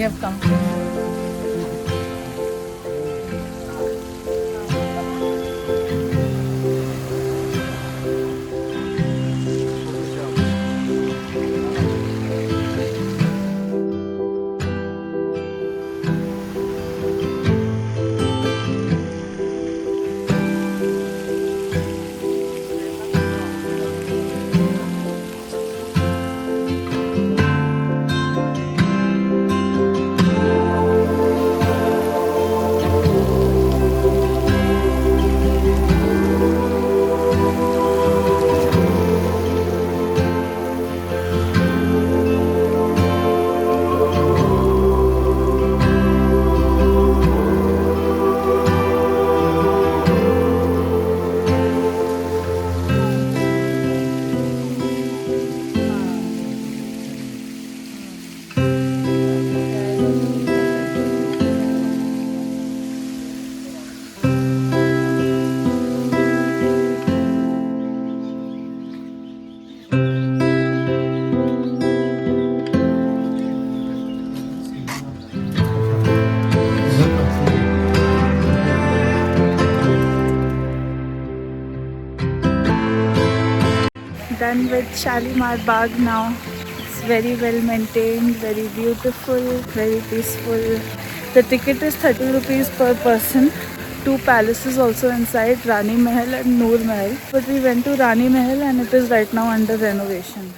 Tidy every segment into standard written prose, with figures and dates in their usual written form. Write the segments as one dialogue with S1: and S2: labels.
S1: have come. Done with Shalimar Bagh now. It's very well maintained, very beautiful, very peaceful. The ticket is 30 rupees per person. Two palaces also inside, Rani Mahal and Noor Mahal. But we went to Rani Mahal and it is right now under renovation.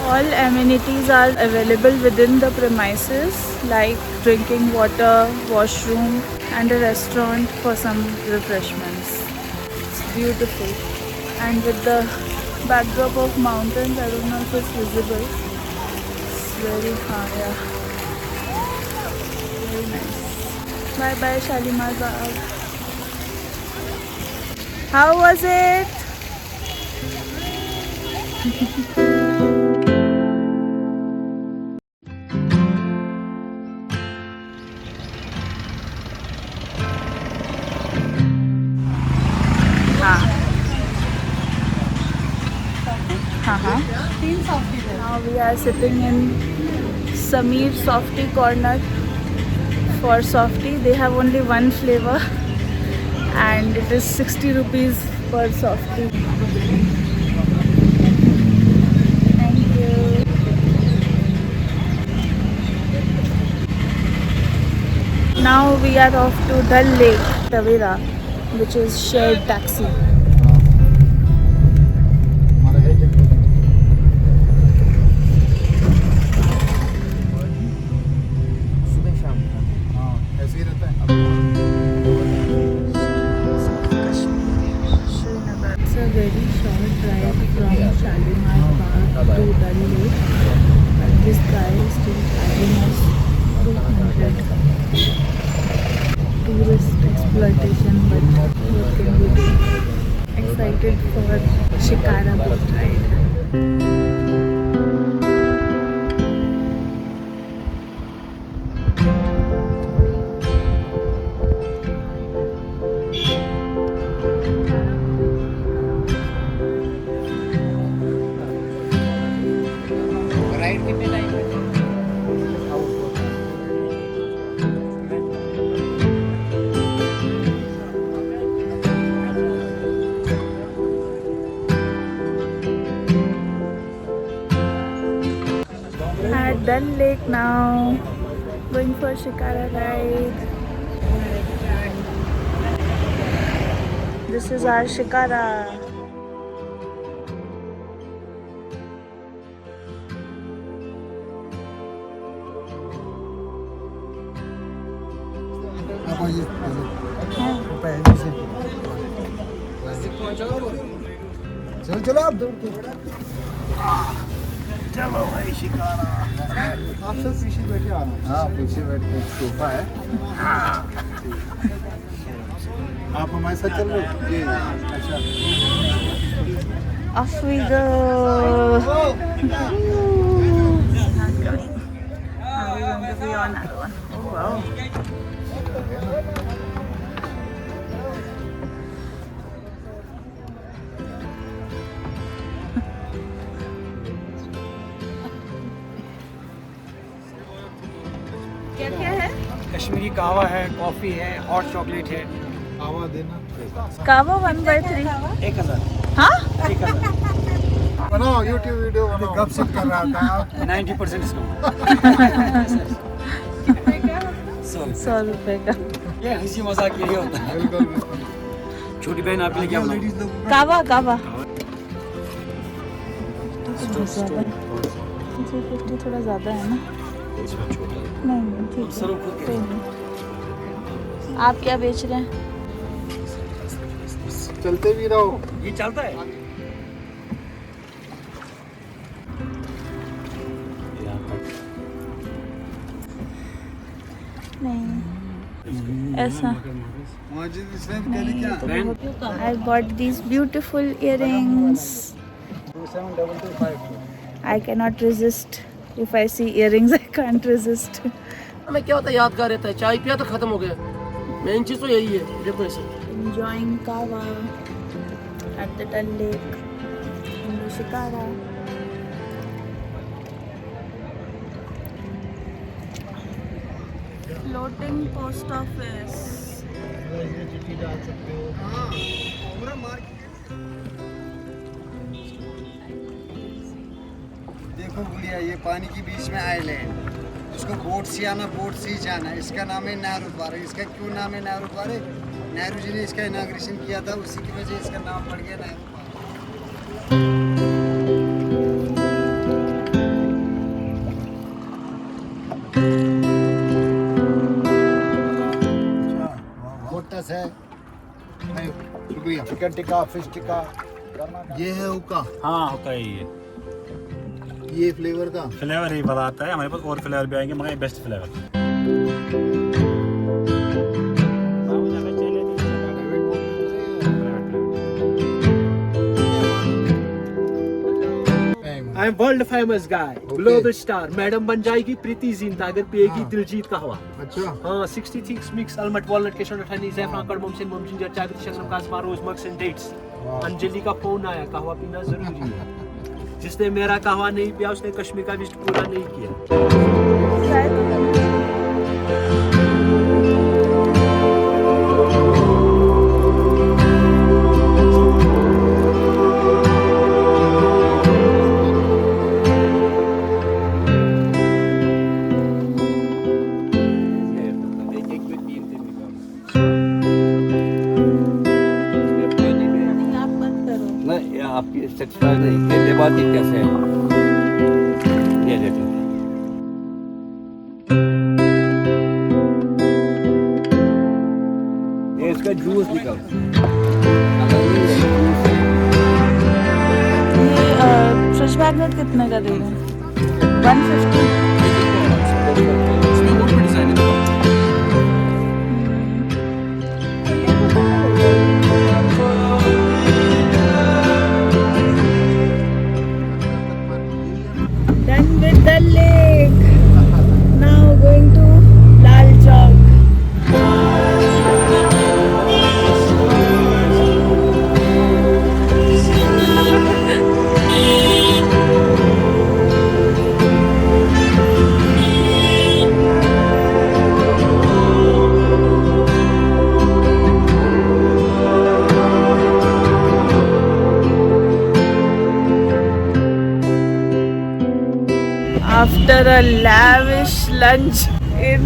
S1: All amenities are available within the premises like drinking water, washroom and a restaurant for some refreshments. It's beautiful, and with the backdrop of mountains, I don't know if it's visible. It's very high, yeah. Very nice. Bye bye Shalimar Bagh. How was it? Now we are sitting in Sameer Softy corner. For Softy, they have only one flavor and it is 60 rupees per Softy. Thank you. Now we are off to Dal Lake, Tavera, which is shared taxi. Very short drive from Shalimar Bagh to Dal Lake, and this guy is still charging us 200. Tourist exploitation, but what can we do? Excited for Shikara boat ride. At Dal Lake now, going for Shikara ride. This is our Shikara.
S2: चलो चलो आप दौड़ के चलो भाई शिकारा। आप सब पीछे बैठे आना। हाँ पीछे बैठ के सोफा है। आप हमारे साथ चल रहे हो? जी अच्छा।
S1: Off we go. Now we're going to be on another one. Oh wow.
S3: Kashmiri कहवा है, कॉफी है, हॉट चॉकलेट है।
S2: आवा देना
S1: कावा 1/3
S3: 1000।
S1: हाँ
S3: 1000
S2: बनाओ, यूट्यूब वीडियो बनाओ। गपशप कर रहा था
S3: 90% डिस्काउंट।
S1: 100 रुपए का।
S3: ये हंसी मजाक यही होता है।
S2: बिल्कुल बिल्कुल।
S3: छोटी बहन आपके लिए क्या बनाऊं?
S1: कावा कावा 50 थोड़ा ज़्यादा है ना? नहीं नहीं ठीक है, कोई नहीं। आप क्या बेच रहे हैं?
S2: चलते भी रहो।
S3: ये चलता है।
S1: नहीं ऐसा। I bought these beautiful earrings. I cannot resist. If I see earrings, I can't resist.
S4: हमें क्या होता है, यादगार रहता है। चाय पिया तो खत्म हो गया। मेन चीज तो यही है। देखो ऐसे
S1: Enjoying kava at the Dal Lake in Shikara. Floating post office.
S5: देखो गुड़िया, ये पानी के बीच में आइलैंड, इसको बोट से आना, बोट से ही जाना। इसका नाम है नेहरू पार्क। इसका क्यों नाम है नेहरू पार्क? नेहरू जी ने इसका इनाग्रेशन किया था, उसी की वजह इसका नाम पड़ गया नेहरू पार्क।
S2: मोटस है, शुक्रिया। चिकन टिक्का, फिश टिक्का, ये है हुक्का।
S6: हाँ होता है
S2: ये फ्लेवर का
S6: फ्लेवर ही बताता है। हमारे पास और फ्लेवर भी आएंगे मगर ये best flavour.
S4: I am world famous guy, global star. Madam बन जाएगी प्रीति जिंटा अगर पिएगी
S2: हाँ।
S4: दिलजीत कहवा।
S2: अच्छा।
S4: हाँ 66 मिक्स अलमंड वॉलनट केशर नट्स सैफरन कार्डमम सिन मम जिंजर चाय पत्ती शलगम काजमा रोज मग्स एंड डेट्स। अंजलि का फोन आया, कहवा पीना जरूरी है। जिसने मेरा कहवा नहीं पिया उसने कश्मीर का विजिट पूरा नहीं किया।
S1: आप मत करो।
S3: नहीं आपकी सेटिस्फाइड नहीं, ये बात ही कैसे है? ये देखो ये इसका जूस निकाल।
S1: ये फ्रेश मैग्नेट कितने का दे रहे हैं? 150।
S3: इसमें और भी डिजाइन है।
S1: Done with the lake. Now going to Lal Chowk. After a lavish lunch in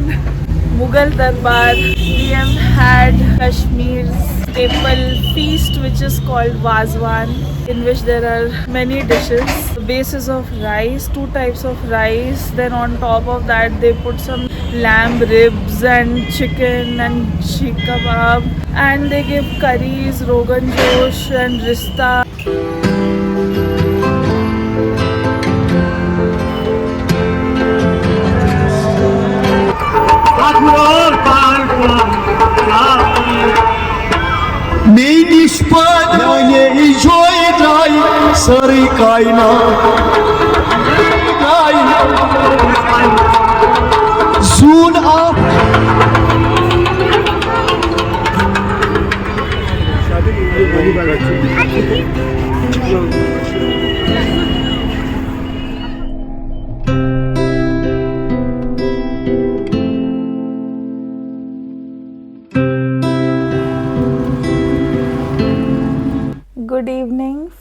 S1: Mughal Darbar, we have had Kashmir's staple feast, which is called Wazwan, in which there are many dishes. The basis of rice, 2 types of rice. Then on top of that, they put some lamb ribs and chicken and sheikh kebab, and they give curries, rogan josh, and rista.
S7: Neymiş bana ne icoyday sarı kaynak Zun ab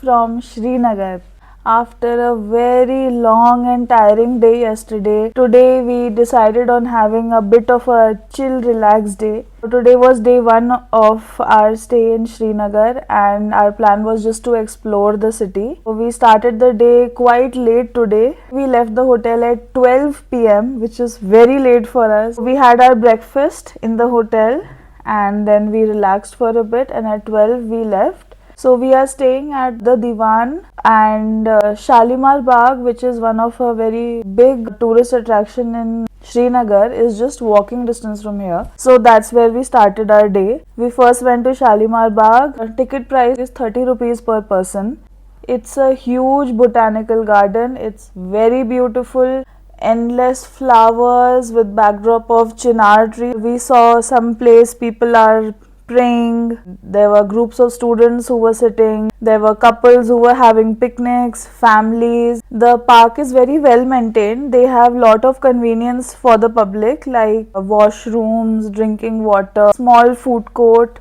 S1: from Srinagar. After a very long and tiring day yesterday, today we decided on having a bit of a chill, relaxed day. Today was day one of our stay in Srinagar, and our plan was just to explore the city. We started the day quite late today. We left the hotel at 12 p.m., which is very late for us. We had our breakfast in the hotel and then we relaxed for a bit, and at 12 we left. So we are staying at the Diwan, and Shalimar Bagh, which is one of a very big tourist attraction in Srinagar, is just walking distance from here. So that's where we started our day. We first went to Shalimar Bagh. The ticket price is 30 rupees per person. It's a huge botanical garden. It's very beautiful. Endless flowers with backdrop of chinar tree. We saw some place people are praying. There were groups of students who were sitting. There were couples who were having picnics, families. The park is very well maintained. They have lot of convenience for the public, like washrooms, drinking water, small food court.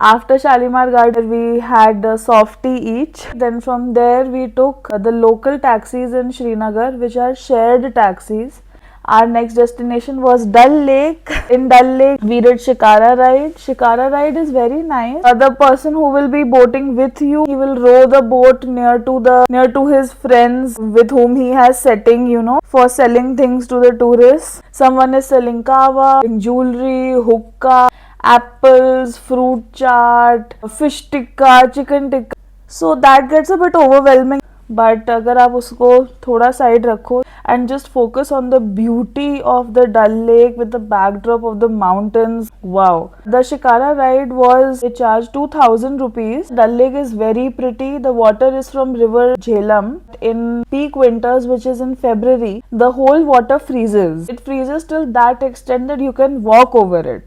S1: After Shalimar Garden, we had a soft tea each. Then from there, we took the local taxis in Srinagar, which are shared taxis. Our next destination was Dal Lake. In Dal Lake, we did Shikara ride. Shikara ride is very nice. The person who will be boating with you, he will row the boat near to his friends with whom he has setting, for selling things to the tourists. Someone is selling kava, jewelry, hookah, apples, fruit chaat, fish tikka, chicken tikka. So that gets a bit overwhelming. But अगर आप उसको थोड़ा side रखो and just focus on the beauty of the Dal Lake with the backdrop of the mountains, wow. The Shikara ride they charged 2,000 rupees. Dal Lake is very pretty. The water is from river Jhelum. In peak winters, which is in February, the whole water freezes. It freezes till that extent that you can walk over it.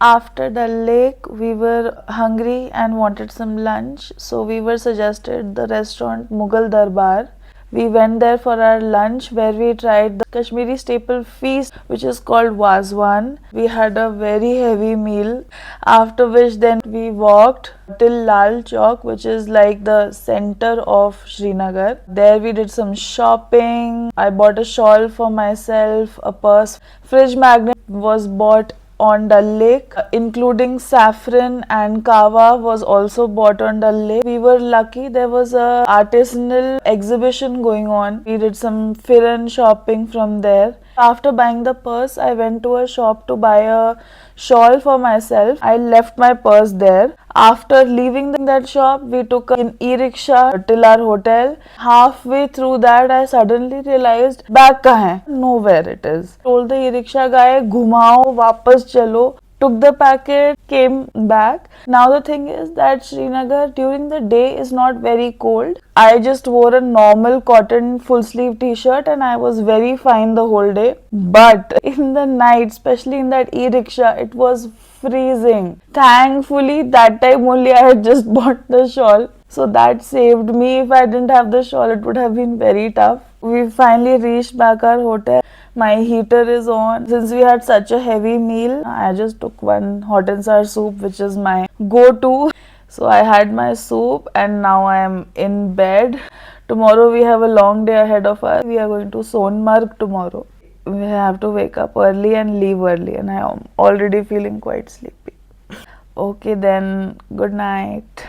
S1: After Dal Lake, we were hungry and wanted some lunch, so we were suggested the restaurant Mughal Darbar. We went there for our lunch, where we tried the Kashmiri staple feast, which is called Wazwan. We had a very heavy meal, after which then we walked till Lal Chowk, which is like the center of Srinagar. There we did some shopping. I bought a shawl for myself, a purse. Fridge magnet was bought on Dal Lake, including saffron and kava was also bought on Dal Lake. We were lucky, there was a artisanal exhibition going on. We did some firan shopping from there. After buying the purse, I went to a shop to buy a shawl for myself. I left my purse there. After leaving that shop, we took an e-rickshaw till our hotel. Halfway through that, I suddenly realized bag kahan hai? Nowhere it is. Told the e-rickshaw guy, घुमाओ, वापस चलो. Took the packet, came back. Now the thing is that Srinagar during the day is not very cold. I just wore a normal cotton full sleeve t-shirt and I was very fine the whole day. But in the night, especially in that e-rickshaw, it was freezing. Thankfully, that time only I had just bought the shawl. So that saved me. If I didn't have the shawl, it would have been very tough. We finally reached back our hotel. My heater is on. Since we had such a heavy meal, I just took one hot and sour soup, which is my go-to. So I had my soup and now I am in bed. Tomorrow we have a long day ahead of us. We are going to Sonmarg tomorrow. We have to wake up early and leave early, and I am already feeling quite sleepy. Okay then, good night.